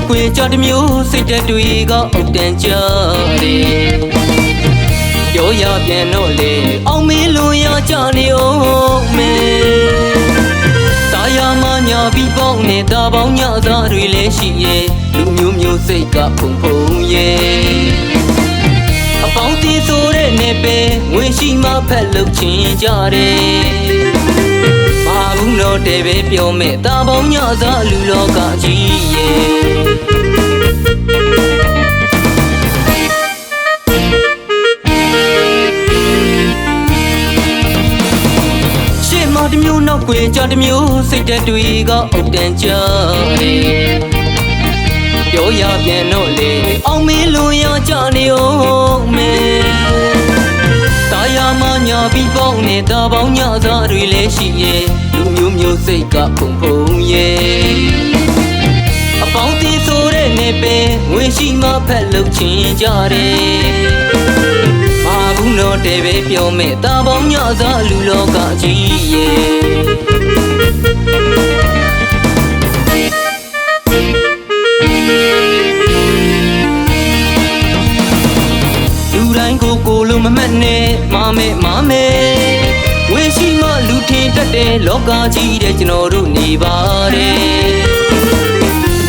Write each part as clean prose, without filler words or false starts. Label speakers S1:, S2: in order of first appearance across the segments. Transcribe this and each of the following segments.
S1: နောက်ွယ်ကြတမျိုးစိတ်တက်တွေကအုတ်တန်ကြတယ်ပြောရပြန်တော့လေအောင်မေးလို့ရကြနေအောင်မေတာယာမညာပြီးပေါင်းနေတာပေါင်းညသားတွေလည်းရှိရဲ့လူမျိုးမျိုးစိတ်ကဖုံဖုံရဲ့အပေါင်းတီးဆိုတဲ့နေပဲငွေရှိမှဖက်လုပ်ချင်ကြတယ်မာဘူးတော့တဲ့ပဲပြောမဲ့တာပေါင်းညသားလူလောကကြီးရဲ့တမျိုးနောက်ွယ်ကြတမျိုးစိတ်တက်တွေကအုတ်တန်ကြတယ်ပြောရပြန်တော့လေအောင်မေးလို့ရကြနေအောင်မေတာယာမညာပြီးပေါင်းနေတာပေါင်းညသားတွေလည်းရှိရဲ့လူမျိုးမျိုးစိတ်ကဖုံဖုံရဲ့အပေါင်းတီးဆိုတဲ့နေပဲငွေရှိမှဖက်လုပ်ချင်ကြတယ်မာဘူးတော့တဲ့ပဲပြောမဲ့တာပေါင်းညသားလူလောကကြီးရဲ့လူတိုင်းကိုလုံးမမှတ်နဲ့မာမဲဝေရှိမှလူထင်တတ်တဲ့လောကကြီးတဲ့ကျွန်တော်တို့နေပါတယ်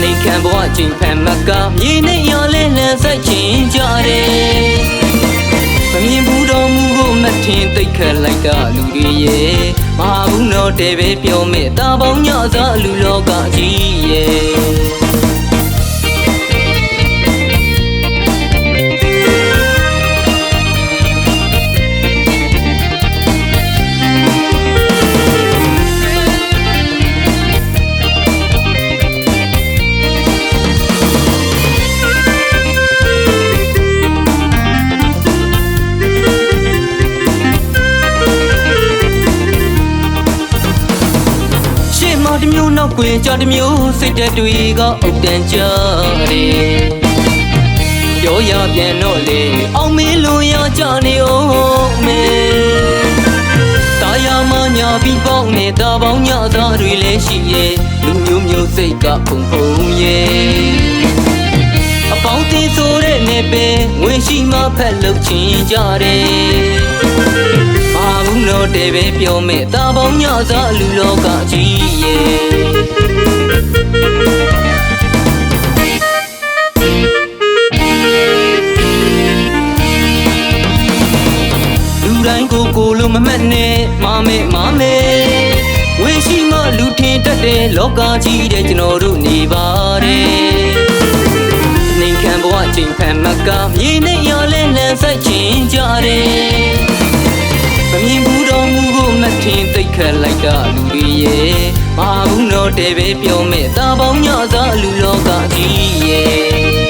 S1: နေခံဘဝချင်းဖန်မကမြေနဲ့ရလဲလန်ဆိုင်ချင်ကြတယ်မမြင်ဘူးတော်မူကိုမထင်သိခက်လိုက်တာလူတွေရဲ့မဟာဘူးတော့တဲ့ပဲပြောမဲ့တာပေါင်းညသားလူလောကကြီးရဲ့တမျိုးနောက်ွယ်ကြတမျိုးစိတ်တက်တွေကအုတ်တန်ကြတယ်ပြောရပြန်တော့လေအောင်မေးလို့ရကြနေအောင်မေတာယာမညာပြီးပေါင်းနေတာပေါင်းညသားတွေလည်းရှိရဲ့လူမျိုးမျိုးစိတ်ကဖုံဖုံရဲ့အပေါင်းတီးဆိုတဲ့နေပဲငွေရှိမှဖက်လုပ်ချင်ကြတယ်မာဘူးတော့တဲ့ပဲပြောမဲ့တာပေါင်းညသားလူလောကကြီးရဲ့လူတိုင်းကိုလုံးမမှတ်နဲ့မာမဲဝေရှိမှလူထင်တတ်တဲ့လောကကြီးတဲ့ကျွန်တော်တို့နေပါတယ်နေခံဘဝချင်းဖန်မကမြေနဲ့ရလဲလန်ဆိုင်ချင်ကြတယ်မမြင်ဘူးတော်မူကိုမထင်သိခက်လိုက်တာလူတွေရဲ့မဟာဘူးတော့တဲ့ပဲပြောမဲ့တာပေါင်းညသားလူလောကကြီးရဲ့